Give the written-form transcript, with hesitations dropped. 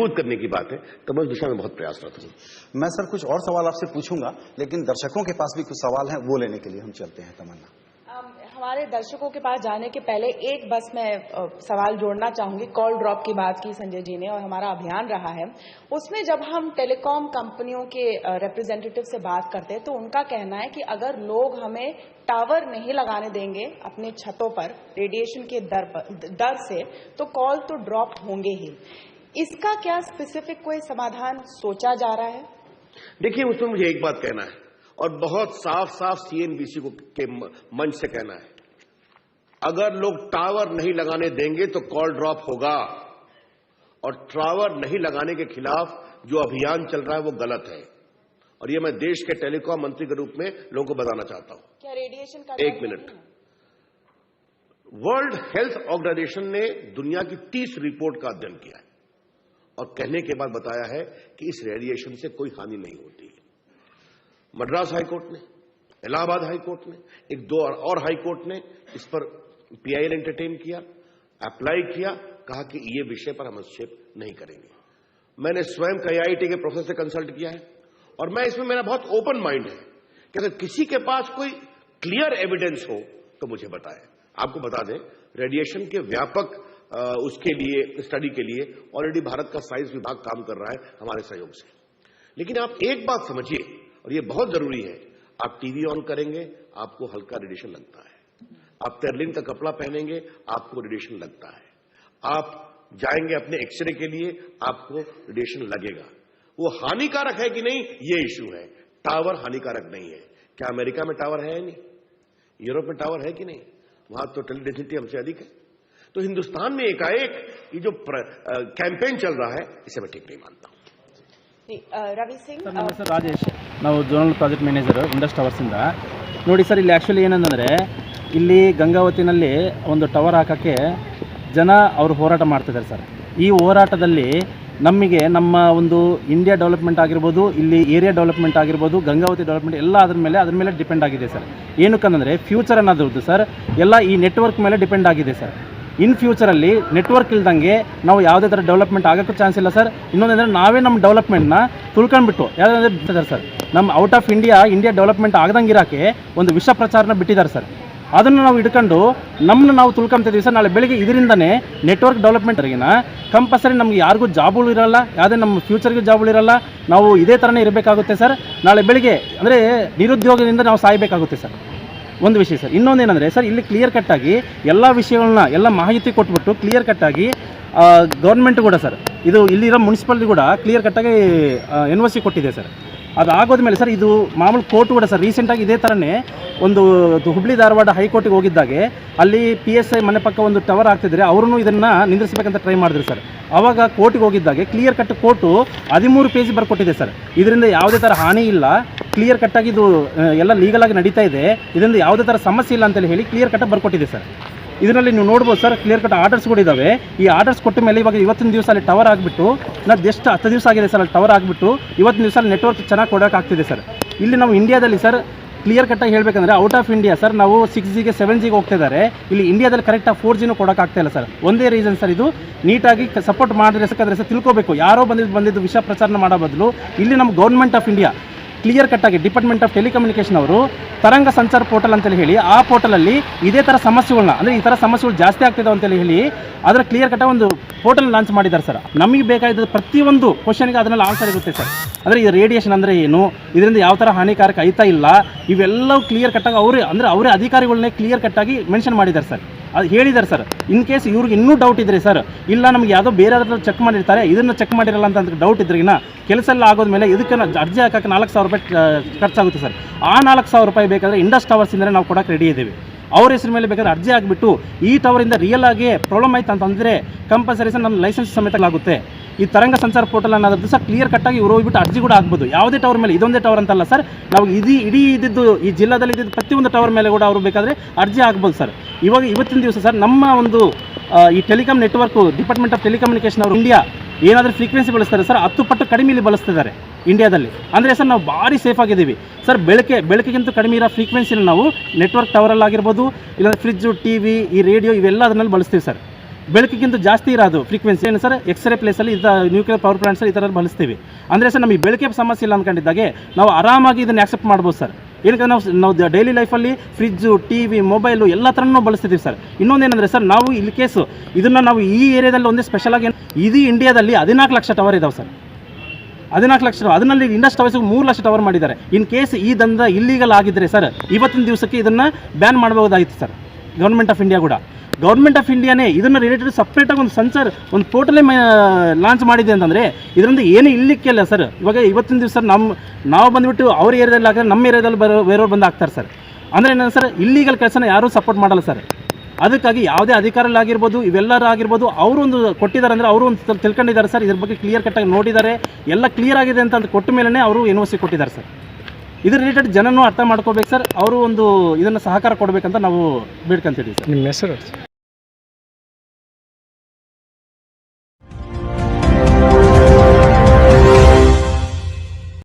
मजबूत करने की बात है, तो मैं उस दिशा में बहुत प्रयासरत हूँ। मैं सर कुछ और सवाल आपसे पूछूंगा, लेकिन दर्शकों के पास भी कुछ सवाल हैं, वो लेने के लिए हम चलते हैं। तमन्ना, हमारे दर्शकों के पास जाने के पहले एक बस मैं सवाल जोड़ना चाहूंगी। कॉल ड्रॉप की बात की संजय जी ने, और हमारा अभियान रहा है उसमें जब हम टेलीकॉम कंपनियों के रिप्रेजेंटेटिव से बात करते हैं तो उनका कहना है कि अगर लोग हमें टावर नहीं लगाने देंगे अपने छतों पर रेडिएशन के डर से, तो कॉल तो ड्रॉप होंगे ही। इसका क्या स्पेसिफिक कोई समाधान सोचा जा रहा है? देखिए, उसमें मुझे एक बात कहना है, और बहुत साफ साफ सीएनबीसी को के मंच से कहना है, अगर लोग टावर नहीं लगाने देंगे तो कॉल ड्रॉप होगा, और टावर नहीं लगाने के खिलाफ जो अभियान चल रहा है वो गलत है, और ये मैं देश के टेलीकॉम मंत्री के रूप में लोगों को बताना चाहता हूं। क्या रेडिएशन का एक मिनट, वर्ल्ड हेल्थ ऑर्गेनाइजेशन ने दुनिया की 30 रिपोर्ट का अध्ययन किया है और कहने के बाद बताया है कि इस रेडिएशन से कोई हानि नहीं होती है। मद्रास हाईकोर्ट ने, इलाहाबाद हाईकोर्ट ने, एक दो और हाईकोर्ट ने इस पर पीआईएल एंटरटेन किया, अप्लाई किया, कहा कि ये विषय पर हम हस्तक्षेप नहीं करेंगे। मैंने स्वयं आईआईटी के प्रोफेसर से कंसल्ट किया है, और मैं इसमें मेरा बहुत ओपन माइंड है कि अगर किसी के पास कोई क्लियर एविडेंस हो तो मुझे बताएं। आपको बता दें, रेडिएशन के व्यापक उसके लिए स्टडी के लिए ऑलरेडी भारत का साइंस विभाग काम कर रहा है हमारे सहयोग से। लेकिन आप एक बात समझिए, और ये बहुत जरूरी है, आप टीवी ऑन करेंगे आपको हल्का रेडिएशन लगता है, आप तेरलिन का कपड़ा पहनेंगे आपको रेडिएशन लगता है, आप जाएंगे अपने एक्सरे के लिए आपको रेडिएशन लगेगा। वो हानिकारक है कि नहीं, ये इश्यू है। टावर हानिकारक नहीं है। क्या अमेरिका में टावर है? नहीं। यूरोप में टावर है कि नहीं? वहां तो टेलीडेंसिटी हमसे अधिक है। तो हिंदुस्तान में एकाएक ये जो कैंपेन चल रहा है, इसे मैं ठीक नहीं मानता हूं। ರವಿ ಸಿಂಗ್ ಸರ್, ನಮ್ಮ ಹೆಸರು ರಾಜೇಶ್, ನಾವು ಝೋನಲ್ ಪ್ರಾಜೆಕ್ಟ್ ಮ್ಯಾನೇಜರು ಇಂಡಸ್ ಟವರ್ಸಿಂದ. ನೋಡಿ ಸರ್, ಇಲ್ಲಿ ಆ್ಯಕ್ಚುಲಿ ಏನಂದರೆ ಇಲ್ಲಿ ಗಂಗಾವತಿನಲ್ಲಿ ಒಂದು ಟವರ್ ಹಾಕೋಕ್ಕೆ ಜನ ಅವರು ಹೋರಾಟ ಮಾಡ್ತಿದ್ದಾರೆ ಸರ್. ಈ ಹೋರಾಟದಲ್ಲಿ ನಮಗೆ ನಮ್ಮ ಒಂದು ಇಂಡಿಯಾ ಡೆವಲಪ್ಮೆಂಟ್ ಆಗಿರ್ಬೋದು, ಇಲ್ಲಿ ಏರಿಯಾ ಡೆವಲಪ್ಮೆಂಟ್ ಆಗಿರ್ಬೋದು, ಗಂಗಾವತಿ ಡೆವಲಪ್ಮೆಂಟ್ ಎಲ್ಲ ಅದ್ರ ಮೇಲೆ ಡಿಪೆಂಡ್ ಆಗಿದೆ ಸರ್. ಏನಕ್ಕಂದರೆ ಫ್ಯೂಚರ್ ಅನ್ನೋದ್ರದ್ದು ಸರ್ ಎಲ್ಲ ಈ ನೆಟ್ವರ್ಕ್ ಮೇಲೆ ಡಿಪೆಂಡ್ ಆಗಿದೆ ಸರ್. ಇನ್ ಫ್ಯೂಚರಲ್ಲಿ ನೆಟ್ವರ್ಕ್ ಇಲ್ದಂಗೆ ನಾವು ಯಾವುದೇ ಥರ ಡೆವಲಪ್ಮೆಂಟ್ ಆಗೋಕ್ಕೂ ಚಾನ್ಸ್ ಇಲ್ಲ ಸರ್. ಇನ್ನೊಂದಂದರೆ ನಾವೇ ನಮ್ಮ ಡೆವಲಪ್ಮೆಂಟ್ನ ತುಳ್ಕೊಂಡ್ಬಿಟ್ಟು ಯಾವುದಂದ್ರೆ ಬಿಟ್ಟಿದ್ದಾರೆ ಸರ್. ನಮ್ಮ ಔಟ್ ಆಫ್ ಇಂಡಿಯಾ ಡೆವಲಪ್ಮೆಂಟ್ ಆಗದಂಗೆ ಇರೋಕ್ಕೆ ಒಂದು ವಿಷ ಪ್ರಚಾರನ ಬಿಟ್ಟಿದ್ದಾರೆ ಸರ್. ಅದನ್ನು ನಾವು ಹಿಡ್ಕೊಂಡು ನಮ್ಮನ್ನ ನಾವು ತುಳ್ಕೊಂತಿದ್ದೀವಿ ಸರ್. ನಾಳೆ ಬೆಳಿಗ್ಗೆ ಇದರಿಂದನೇ ನೆಟ್ವರ್ಕ್ ಡೆವಲಪ್ಮೆಂಟ್ಗಿನ ಕಂಪಲ್ಸರಿ ನಮಗೆ ಯಾರಿಗೂ ಜಾಬುಗಳು ಇರೋಲ್ಲ, ಯಾವುದೇ ನಮ್ಮ ಫ್ಯೂಚರ್ಗೆ ಜಾಬುಗಳು ಇರೋಲ್ಲ. ನಾವು ಇದೇ ಥರನೇ ಇರಬೇಕಾಗುತ್ತೆ ಸರ್. ನಾಳೆ ಬೆಳಿಗ್ಗೆ ಅಂದರೆ ನಿರುದ್ಯೋಗದಿಂದ ನಾವು ಸಾಯಬೇಕಾಗುತ್ತೆ ಸರ್. ಒಂದು ವಿಷಯ ಸರ್. ಇನ್ನೊಂದೇನೆಂದರೆ ಸರ್, ಇಲ್ಲಿ ಕ್ಲಿಯರ್ ಕಟ್ಟಾಗಿ ಎಲ್ಲ ವಿಷಯಗಳನ್ನ ಎಲ್ಲ ಮಾಹಿತಿ ಕೊಟ್ಬಿಟ್ಟು ಕ್ಲಿಯರ್ ಕಟ್ಟಾಗಿ ಗೌರ್ಮೆಂಟ್ ಕೂಡ ಸರ್, ಇದು ಇಲ್ಲಿರೋ ಮುನ್ಸಿಪಾಲಿಟಿ ಕೂಡ ಕ್ಲಿಯರ್ ಕಟ್ಟಾಗಿ NOC ಕೊಟ್ಟಿದೆ ಸರ್. ಅದು ಆಗೋದ್ಮೇಲೆ ಸರ್, ಇದು ಮಾಮೂಲು ಕೋರ್ಟ್ ಕೂಡ ಸರ್ ರೀಸೆಂಟಾಗಿ ಇದೇ ಥರನೇ ಒಂದು ಹುಬ್ಳಿ ಧಾರವಾಡ ಹೈಕೋರ್ಟಿಗೆ ಹೋಗಿದ್ದಾಗೆ ಅಲ್ಲಿ PSI ಮನೆ ಪಕ್ಕ ಒಂದು ಟವರ್ ಆಗ್ತಿದ್ರೆ ಅವ್ರೂ ಇದನ್ನು ನಿಂದಿಸಬೇಕಂತ ಟ್ರೈ ಮಾಡಿದ್ರು ಸರ್. ಆವಾಗ ಕೋರ್ಟಿಗೆ ಹೋಗಿದ್ದಾಗೆ ಕ್ಲಿಯರ್ ಕಟ್ ಕೋರ್ಟು 13 ಪೇಜ್ ಬರ್ಕೊಟ್ಟಿದೆ ಸರ್. ಇದರಿಂದ ಯಾವುದೇ ಥರ ಹಾನಿ ಇಲ್ಲ, ಕ್ಲಿಯರ್ ಕಟ್ಟಾಗಿ ಇದು ಎಲ್ಲ ಲೀಗಲಾಗಿ ನಡೀತಾ ಇದೆ, ಇದರಿಂದ ಯಾವುದೇ ಥರ ಸಮಸ್ಯೆ ಇಲ್ಲ ಅಂತೇಳಿ ಹೇಳಿ ಕ್ಲಿಯರ್ ಕಟ್ಟಾಗಿ ಬರ್ಕೊಟ್ಟಿದೆ ಸರ್. ಇದರಲ್ಲಿ ನೀವು ನೋಡ್ಬೋದು ಸರ್, ಕ್ಲಿಯರ್ ಕಟ್ ಆರ್ಡರ್ಸ್ಗಳು ಇದ್ದಾವೆ. ಈ ಆರ್ಡರ್ಸ್ ಕೊಟ್ಟ ಮೇಲೆ ಇವಾಗ ಇವತ್ತಿನ ದಿವಸ ಅಲ್ಲಿ ಟವರ್ ಆಗಿಬಿಟ್ಟು ಎಷ್ಟು 10 ದಿವಸ ಆಗಿದೆ ಸರ್ ಅಲ್ಲಿ ಟವರ್ ಆಗಿಬಿಟ್ಟು ಇವತ್ತಿನ ದಿವಸ ಅಲ್ಲಿ ನೆಟ್ವರ್ಕ್ ಚೆನ್ನಾಗಿ ಕೊಡೋಕ್ಕಾಗ್ತಿದೆ ಸರ್. ಇಲ್ಲಿ ನಾವು ಇಂಡಿಯಾದಲ್ಲಿ ಸರ್ ಕ್ಲಿಯರ್ ಕಟ್ಟಾಗಿ ಹೇಳಬೇಕಂದ್ರೆ ಔಟ್ ಆಫ್ ಇಂಡಿಯಾ ಸರ್ ನಾವು 6Gಗೆ 7Gಗೆ ಹೋಗ್ತಿದ್ದಾರೆ. ಇಲ್ಲಿ ಇಂಡಿಯಾದಲ್ಲಿ ಕರೆಕ್ಟಾಗಿ 4Gನೂ ಕೊಡೋಕ್ಕಾಗ್ತಾ ಇಲ್ಲ ಸರ್. ಒಂದೇ ರೀಸನ್ ಸರ್, ಇದು ನೀಟಾಗಿ ಸಪೋರ್ಟ್ ಮಾಡಿದ್ರೆ ಸರ್ ತಿಳ್ಕೋಬೇಕು. ಯಾರೋ ಬಂದಿದ್ದು ವಿಷಯ ಪ್ರಚಾರ ಮಾಡೋ ಬದಲು ಇಲ್ಲಿ ನಮ್ಮ ಗೌರ್ಮೆಂಟ್ ಆಫ್ ಇಂಡಿಯಾ ಕ್ಲಿಯರ್ ಕಟ್ಟಾಗಿ ಡಿಪಾರ್ಟ್ಮೆಂಟ್ ಆಫ್ ಟೆಲಿಕಮ್ಯುನಿಕೇಷನ್ ಅವರು ತರಂಗ ಸಂಚಾರ ಪೋರ್ಟಲ್ ಅಂತೇಳಿ ಹೇಳಿ ಆ ಪೋರ್ಟಲಲ್ಲಿ ಇದೇ ಥರ ಸಮಸ್ಯೆಗಳನ್ನ ಅಂದರೆ ಈ ಥರ ಸಮಸ್ಯೆಗಳು ಜಾಸ್ತಿ ಆಗ್ತಿದ್ದಾವೆ ಅಂತೇಳಿ ಹೇಳಿ ಅದರ ಕ್ಲಿಯರ್ ಕಟ್ಟಾಗಿ ಒಂದು ಪೋರ್ಟಲ್ ಲಾಂಚ್ ಮಾಡಿದ್ದಾರೆ ಸರ್. ನಮಗೆ ಬೇಕಾದ ಪ್ರತಿಯೊಂದು ಕ್ವಶನ್ಗೆ ಅದರಲ್ಲಿ ಆನ್ಸರ್ ಇರುತ್ತೆ ಸರ್. ಅಂದರೆ ಈ ರೇಡಿಯೇಷನ್ ಅಂದರೆ ಏನು, ಇದರಿಂದ ಯಾವ ಥರ ಹಾನಿಕಾರಕ ಐತಾ ಇಲ್ಲ, ಇವೆಲ್ಲವೂ ಕ್ಲಿಯರ್ ಕಟ್ಟಾಗಿ ಅವರೇ ಅಧಿಕಾರಿಗಳನ್ನೇ ಕ್ಲಿಯರ್ ಕಟ್ಟಾಗಿ ಮೆನ್ಷನ್ ಮಾಡಿದ್ದಾರೆ ಸರ್. ಅದು ಹೇಳಿದ್ದಾರೆ ಸರ್. ಇನ್ ಕೇಸ್ ಇವ್ರಿಗೆ ಇನ್ನೂ ಡೌಟ್ ಇದ್ರೆ ಸರ್, ಇಲ್ಲ ನಮಗೆ ಯಾವುದೋ ಬೇರೆ ಚೆಕ್ ಮಾಡಿರ್ತಾರೆ, ಇದನ್ನು ಚೆಕ್ ಮಾಡಿರಲ್ಲ ಅಂತ ಡೌಟ್ ಇದ್ರಿಗಿನ ಕೆಲಸ ಎಲ್ಲ ಆಗೋದ್ಮೇಲೆ ಇದಕ್ಕೆ ಅರ್ಜಿ ಹಾಕೋಕ್ಕೆ 4,000 ರೂಪಾಯಿ ಖರ್ಚಾಗುತ್ತೆ ಸರ್. ಆ 4,000 ರೂಪಾಯಿ ಬೇಕಾದರೆ ಇಂಡಸ್ ಟವರ್ಸಿಂದಲೇ ನಾವು ಕೊಡೋಕ್ಕೆ ರೆಡಿ ಇದ್ದೀವಿ. ಅವ್ರ ಹೆಸರು ಮೇಲೆ ಬೇಕಾದ್ರೆ ಅರ್ಜಿ ಆಗಿಬಿಟ್ಟು ಈ ಟವರಿಂದ ರಿಯಲ್ ಆಗಿ ಪ್ರಾಬ್ಲಮ್ ಆಯ್ತು ಅಂತಂದರೆ ಕಂಪಲ್ಸರಿ ಸರ್ ನಮ್ಮ ಲೈಸೆನ್ಸ್ ಸಮೇತಲಾಗುತ್ತೆ. ಈ ತರಂಗ ಸಂಚಾರ ಪೋರ್ಟಲ್ ಅನ್ನೋದು ಸಹ ಕ್ಲಿಯರ್ ಕಟ್ಟಾಗಿ ಇವರು ಹೋಗ್ಬಿಟ್ಟು ಅರ್ಜಿ ಕೂಡ ಆಗ್ಬೋದು. ಯಾವುದೇ ಟವರ್ ಮೇಲೆ, ಇದೊಂದೇ ಟವರ್ ಅಂತಲ್ಲ ಸರ್, ನಾವು ಇಡೀ ಇದ್ದಿದ್ದು ಈ ಜಿಲ್ಲಾದಲ್ಲಿ ಇದ್ದಿದ್ದು ಪ್ರತಿಯೊಂದು ಟವರ್ ಮೇಲೆ ಕೂಡ ಅವರು ಬೇಕಾದರೆ ಅರ್ಜಿ ಆಗ್ಬೋದು ಸರ್. ಇವತ್ತಿನ ದಿವಸ ಸರ್ ನಮ್ಮ ಒಂದು ಈ telecom network department of telecommunication ಅವರು ಇಂಡಿಯಾ ಏನಾದರೂ ಫ್ರೀಕ್ವೆನ್ಸಿ ಬಳಸ್ತಾರೆ ಸರ್ 10 ಪಟ್ಟು ಕಡಿಮೆಯಲ್ಲಿ ಬಳಸ್ತಿದ್ದಾರೆ ಇಂಡಿಯಾದಲ್ಲಿ. ಅಂದರೆ ಸರ್ ನಾವು ಭಾರಿ ಸೇಫ್ ಆಗಿದ್ದೀವಿ ಸರ್. ಬೆಳಕಿಗಿಂತ ಕಡಿಮೆ ಇರೋ ಫ್ರೀಕ್ವೆನ್ಸಿನ ನಾವು ನೆಟ್ವರ್ಕ್ ಟವರಲ್ಲಿ ಆಗಿರ್ಬೋದು, ಇಲ್ಲ ಫ್ರಿಜ್ಜು, TV, ಈ ರೇಡಿಯೋ ಇವೆಲ್ಲ ಅದನ್ನಲ್ಲಿ ಬಳಸ್ತೀವಿ ಸರ್. ಬೆಳಕಿಗಿಂತ ಜಾಸ್ತಿ ಇರೋದು ಫ್ರೀಕ್ವೆನ್ಸಿ ಏನು ಸರ್ ಎಕ್ಸ್ರೇ ಪ್ಲೇಸಲ್ಲಿ ನ್ಯೂಕ್ಲಿಯರ್ ಪವರ್ ಪ್ಲಾಂಟ್ಸಲ್ಲಿ ಈ ಥರ ಬಳಸ್ತೀವಿ. ಅಂದರೆ ಸರ್ ನಮಗೆ ಬೆಳಕೆ ಸಮಸ್ಯೆ ಇಲ್ಲ ಅಂದ್ಕೊಂಡಿದ್ದಾಗೆ ನಾವು ಆರಾಮಾಗಿ ಇದನ್ನು ಆಕ್ಸೆಪ್ಟ್ ಮಾಡ್ಬೋದು ಸರ್. ಏನಕ್ಕೆ ನಾವು ಡೈಲಿ ಲೈಫಲ್ಲಿ ಫ್ರಿಜ್ಜು, ಟಿ.ವಿ., ಮೊಬೈಲು ಎಲ್ಲ ಥರನೂ ಬಳಸ್ತಿದ್ದೀವಿ ಸರ್. ಇನ್ನೊಂದೇನೆಂದರೆ ಸರ್ ನಾವು ಇಲ್ಲಿ ಕೇಸು ಇದನ್ನು ನಾವು ಈ ಏರಿಯಾದಲ್ಲಿ ಒಂದೇ ಸ್ಪೆಷಲಾಗಿ ಇಡೀ ಇಂಡಿಯಾದಲ್ಲಿ 14 ಲಕ್ಷ ಟವರ್ ಇದಾವೆ ಸರ್. 14 ಲಕ್ಷ ಟವರ್, ಅದರಲ್ಲಿ ಇಂಡಸ್ ಟವರ್ಸ್ಗೆ 3 ಲಕ್ಷ ಟವರ್ ಮಾಡಿದ್ದಾರೆ. ಇನ್ ಕೇಸ್ ಈ ದಂಧ ಇಲ್ಲೀಗಲ್ ಆಗಿದ್ದರೆ ಸರ್ ಇವತ್ತಿನ ದಿವಸಕ್ಕೆ ಇದನ್ನು ಬ್ಯಾನ್ ಮಾಡಬಹುದಾಗಿತ್ತು ಸರ್. ಗೌರ್ಮೆಂಟ್ ಆಫ್ ಇಂಡಿಯಾ ಕೂಡ, ಗೌರ್ಮೆಂಟ್ ಆಫ್ ಇಂಡಿಯಾನೇ ಇದನ್ನು ರಿಲೇಟೆಡ್ ಸಪ್ರೇಟಾಗಿ ಒಂದು ಸೆನ್ಸರ್ ಒಂದು ಪೋರ್ಟಲೇ ಲಾಂಚ್ ಮಾಡಿದೆ ಅಂತಂದರೆ ಇದರಿಂದ ಏನು ಇಲ್ಲಿಕ್ಕಿಲ್ಲ ಸರ್. ಇವತ್ತಿನ ದಿವಸ ನಾವು ಬಂದುಬಿಟ್ಟು ಅವ್ರ ಏರಿಯಾದಲ್ಲಿ ಹಾಕಿದ್ರೆ ನಮ್ಮ ಏರಿಯಾದಲ್ಲಿ ಬೇರೆಯವ್ರು ಬಂದು ಹಾಕ್ತಾರೆ ಸರ್. ಅಂದರೆ ಏನು ಸರ್ ಇಲ್ಲೀಗಲ್ ಕೆಲಸನ ಯಾರೂ ಸಪೋರ್ಟ್ ಮಾಡಲ್ಲ ಸರ್. ಅದಕ್ಕಾಗಿ ಯಾವುದೇ ಅಧಿಕಾರಿಗಳಾಗಿರ್ಬೋದು ಇವೆಲ್ಲರೂ ಆಗಿರ್ಬೋದು ಅವರು ಒಂದು ಕೊಟ್ಟಿದ್ದಾರೆ ಅಂದರೆ ಅವರು ಒಂದು ತಿಳ್ಕೊಂಡಿದ್ದಾರೆ ಸರ್. ಇದ್ರ ಬಗ್ಗೆ ಕ್ಲಿಯರ್ ಕಟ್ಟಾಗಿ ನೋಡಿದ್ದಾರೆ, ಎಲ್ಲ ಕ್ಲಿಯರ್ ಆಗಿದೆ ಅಂತ ಕೊಟ್ಟ ಮೇಲೇ ಅವರು NOC ಕೊಟ್ಟಿದ್ದಾರೆ ಸರ್. ಇದ್ರ ರಿಲೇಟೆಡ್ ಜನನೂ ಅರ್ಥ ಮಾಡ್ಕೋಬೇಕು ಸರ್. ಅವರು ಒಂದು ಇದನ್ನು ಸಹಕಾರ ಕೊಡಬೇಕಂತ ನಾವು ಬೇಡ್ಕೊಂತಿದ್ದೀವಿ ಸರ್. ನಿಮ್ಮ ಹೆಸರು?